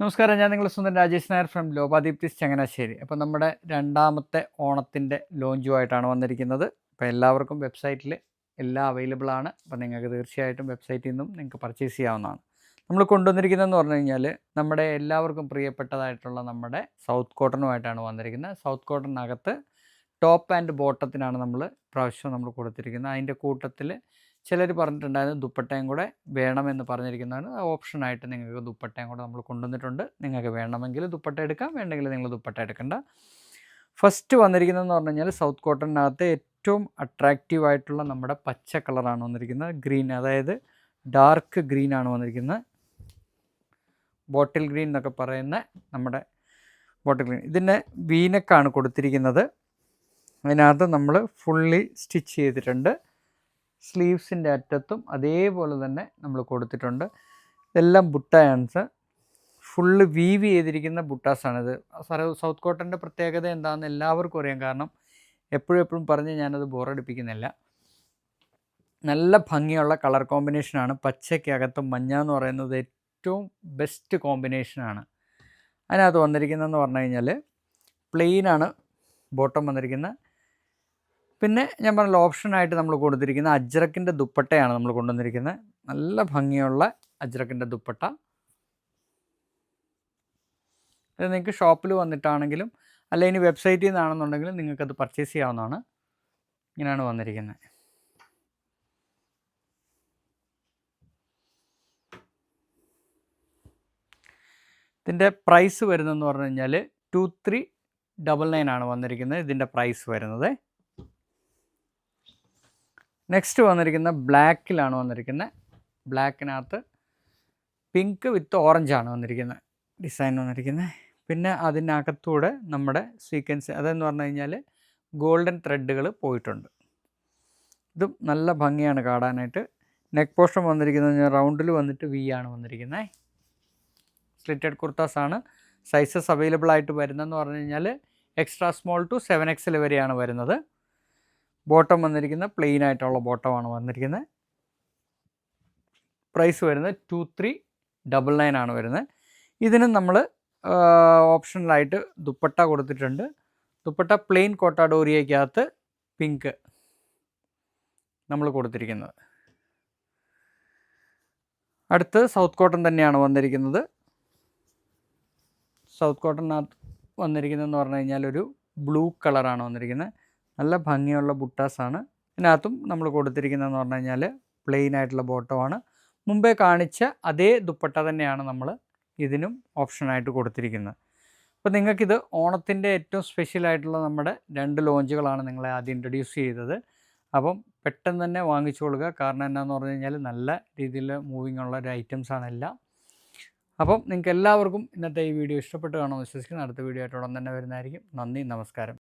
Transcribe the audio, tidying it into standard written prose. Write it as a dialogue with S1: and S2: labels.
S1: നമസ്കാരം, ഞാൻ നിങ്ങളുടെ സ്വന്തം രാജേഷ് നായർ ഫ്രം ലോപാദീപ്തിസ് ചങ്ങനാശ്ശേരി. അപ്പോൾ നമ്മുടെ രണ്ടാമത്തെ ഓണത്തിൻ്റെ ലോഞ്ചുമായിട്ടാണ് വന്നിരിക്കുന്നത്. അപ്പോൾ എല്ലാവർക്കും വെബ്സൈറ്റിൽ എല്ലാം അവൈലബിൾ ആണ്. അപ്പോൾ നിങ്ങൾക്ക് തീർച്ചയായിട്ടും വെബ്സൈറ്റിൽ നിന്നും നിങ്ങൾക്ക് പർച്ചേസ് ചെയ്യാവുന്നതാണ്. നമ്മൾ കൊണ്ടുവന്നിരിക്കുന്നതെന്ന് പറഞ്ഞു കഴിഞ്ഞാൽ നമ്മുടെ എല്ലാവർക്കും പ്രിയപ്പെട്ടതായിട്ടുള്ള നമ്മുടെ സൗത്ത് കോട്ടണുമായിട്ടാണ് വന്നിരിക്കുന്നത്. സൗത്ത് കോട്ടണിനകത്ത് ടോപ്പ് ആൻഡ് ബോട്ടത്തിനാണ് നമ്മൾ പ്രാവശ്യം നമ്മൾ കൊടുത്തിരിക്കുന്നത്. അതിൻ്റെ കൂട്ടത്തിൽ ചിലർ പറഞ്ഞിട്ടുണ്ടായിരുന്നു ദുപ്പട്ടയും കൂടെ വേണമെന്ന് പറഞ്ഞിരിക്കുന്നതാണ്. ഓപ്ഷനായിട്ട് നിങ്ങൾക്ക് ദുപ്പട്ടയും കൂടെ നമ്മൾ കൊണ്ടുവന്നിട്ടുണ്ട്. നിങ്ങൾക്ക് വേണമെങ്കിൽ ദുപ്പട്ട എടുക്കാം, വേണ്ടെങ്കിൽ നിങ്ങൾ ദുപ്പട്ട എടുക്കണ്ട. ഫസ്റ്റ് വന്നിരിക്കുന്നതെന്ന് പറഞ്ഞു കഴിഞ്ഞാൽ സൗത്ത് കോട്ടണിനകത്ത് ഏറ്റവും അട്രാക്റ്റീവ് ആയിട്ടുള്ള നമ്മുടെ പച്ച കളറാണ് വന്നിരിക്കുന്നത്. ഗ്രീൻ, അതായത് ഡാർക്ക് ഗ്രീനാണ് വന്നിരിക്കുന്നത്. ബോട്ടിൽ ഗ്രീൻ എന്നൊക്കെ പറയുന്ന നമ്മുടെ ബോട്ടിൽ ഗ്രീൻ. ഇതിൻ്റെ വീനക്കാണ് കൊടുത്തിരിക്കുന്നത്. അതിനകത്ത് നമ്മൾ ഫുള്ളി സ്റ്റിച്ച് ചെയ്തിട്ടുണ്ട്. സ്ലീവ്സിൻ്റെ അറ്റത്തും അതേപോലെ തന്നെ നമ്മൾ കൊടുത്തിട്ടുണ്ട്. ഇതെല്ലാം ബുട്ടായാണ്, ഫുള്ള് വീവ് ചെയ്തിരിക്കുന്ന ബുട്ടാസാണിത്. സൗത്ത് കോട്ടൻ്റെ പ്രത്യേകത എന്താണെന്ന് എല്ലാവർക്കും അറിയാം. കാരണം എപ്പോഴും പറഞ്ഞ് ഞാനത് ബോറടിപ്പിക്കുന്നില്ല. നല്ല ഭംഗിയുള്ള കളർ കോമ്പിനേഷനാണ്. പച്ചയ്ക്കകത്തും മഞ്ഞ എന്ന് പറയുന്നത് ഏറ്റവും ബെസ്റ്റ് കോമ്പിനേഷനാണ്. അതിനകത്ത് വന്നിരിക്കുന്നതെന്ന് പറഞ്ഞു കഴിഞ്ഞാൽ പ്ലെയിനാണ് ബോട്ടം വന്നിരിക്കുന്നത്. പിന്നെ ഞാൻ പറഞ്ഞ ഓപ്ഷനായിട്ട് നമ്മൾ കൊടുത്തിരിക്കുന്ന അജ്രക്കിൻ്റെ ദുപ്പട്ടയാണ് നമ്മൾ കൊണ്ടുവന്നിരിക്കുന്നത്. നല്ല ഭംഗിയുള്ള അജ്രക്കിൻ്റെ ദുപ്പട്ട. ഇത് നിങ്ങൾക്ക് ഷോപ്പിൽ വന്നിട്ടാണെങ്കിലും അല്ല ഇനി വെബ്സൈറ്റിൽ നിന്നാണെന്നുണ്ടെങ്കിലും നിങ്ങൾക്കത് പർച്ചേസ് ചെയ്യാവുന്നതാണ്. ഇങ്ങനെയാണ് വന്നിരിക്കുന്നത്. ഇതിൻ്റെ പ്രൈസ് വരുന്നതെന്ന് പറഞ്ഞു കഴിഞ്ഞാൽ 2399 ആണ് വന്നിരിക്കുന്നത്. ഇതിൻ്റെ പ്രൈസ് വരുന്നത്. നെക്സ്റ്റ് വന്നിരിക്കുന്ന ബ്ലാക്കിലാണ് വന്നിരിക്കുന്നത്. ബ്ലാക്കിനകത്ത് പിങ്ക് വിത്ത് ഓറഞ്ചാണ് വന്നിരിക്കുന്നത് ഡിസൈൻ വന്നിരിക്കുന്നത്. പിന്നെ അതിനകത്തൂടെ നമ്മുടെ സീക്വൻസ് അതെന്ന് പറഞ്ഞു കഴിഞ്ഞാൽ ഗോൾഡൻ ത്രെഡുകൾ പോയിട്ടുണ്ട്. ഇതും നല്ല ഭംഗിയാണ് കാണാനായിട്ട്. നെക്ക് പോർഷൻ വന്നിരിക്കുന്നത് റൗണ്ടിൽ വന്നിട്ട് വി ആണ് വന്നിരിക്കുന്നത്. സ്ലിറ്റഡ് കുർത്താസാണ്. സൈസസ് അവൈലബിൾ ആയിട്ട് വരുന്നതെന്ന് പറഞ്ഞു കഴിഞ്ഞാൽ എക്സ്ട്രാ സ്മോൾ ടു 7XL വരെയാണ് വരുന്നത്. ബോട്ടം വന്നിരിക്കുന്ന പ്ലെയിൻ ആയിട്ടുള്ള ബോട്ടമാണ് വന്നിരിക്കുന്നത്. പ്രൈസ് വരുന്നത് 2399 ആണ് വരുന്നത്. ഇതിന് നമ്മൾ ഓപ്ഷണലായിട്ട് ദുപ്പട്ട കൊടുത്തിട്ടുണ്ട്. ദുപ്പട്ട പ്ലെയിൻ കോട്ടാഡോറിയയ്ക്കകത്ത് പിങ്ക് നമ്മൾ കൊടുത്തിരിക്കുന്നത്. അടുത്ത് സൗത്ത് കോട്ടൺ തന്നെയാണ് വന്നിരിക്കുന്നത്. സൗത്ത് കോട്ടണിനകത്ത് വന്നിരിക്കുന്നതെന്ന് പറഞ്ഞു കഴിഞ്ഞാൽ ഒരു ബ്ലൂ കളറാണ് വന്നിരിക്കുന്നത്. നല്ല ഭംഗിയുള്ള ബുട്ടാസാണ്. ഇതിനകത്തും നമ്മൾ കൊടുത്തിരിക്കുന്നതെന്ന് പറഞ്ഞു കഴിഞ്ഞാൽ പ്ലെയിൻ ആയിട്ടുള്ള ബോട്ടമാണ്. മുമ്പേ കാണിച്ച അതേ ദുപ്പട്ട തന്നെയാണ് നമ്മൾ ഇതിനും ഓപ്ഷനായിട്ട് കൊടുത്തിരിക്കുന്നത്. അപ്പോൾ നിങ്ങൾക്കിത് ഓണത്തിൻ്റെ ഏറ്റവും സ്പെഷ്യലായിട്ടുള്ള നമ്മുടെ 2 ലോഞ്ചുകളാണ് നിങ്ങളെ ആദ്യം ഇൻട്രൊഡ്യൂസ് ചെയ്തത്. അപ്പം പെട്ടെന്ന് തന്നെ വാങ്ങിച്ചു കൊടുക്കുക. കാരണം എന്താണെന്ന് പറഞ്ഞു കഴിഞ്ഞാൽ നല്ല രീതിയിൽ മൂവിങ് ഉള്ള ഒരു ഐറ്റംസാണ് എല്ലാം. അപ്പം നിങ്ങൾക്ക് എല്ലാവർക്കും ഇന്നത്തെ ഈ വീഡിയോ ഇഷ്ടപ്പെട്ട് കാണുമെന്ന് വിശ്വസിക്കുന്നു. അടുത്ത വീഡിയോ ആയിട്ട് ഉടൻ തന്നെ വരുന്നതായിരിക്കും. നന്ദി, നമസ്കാരം.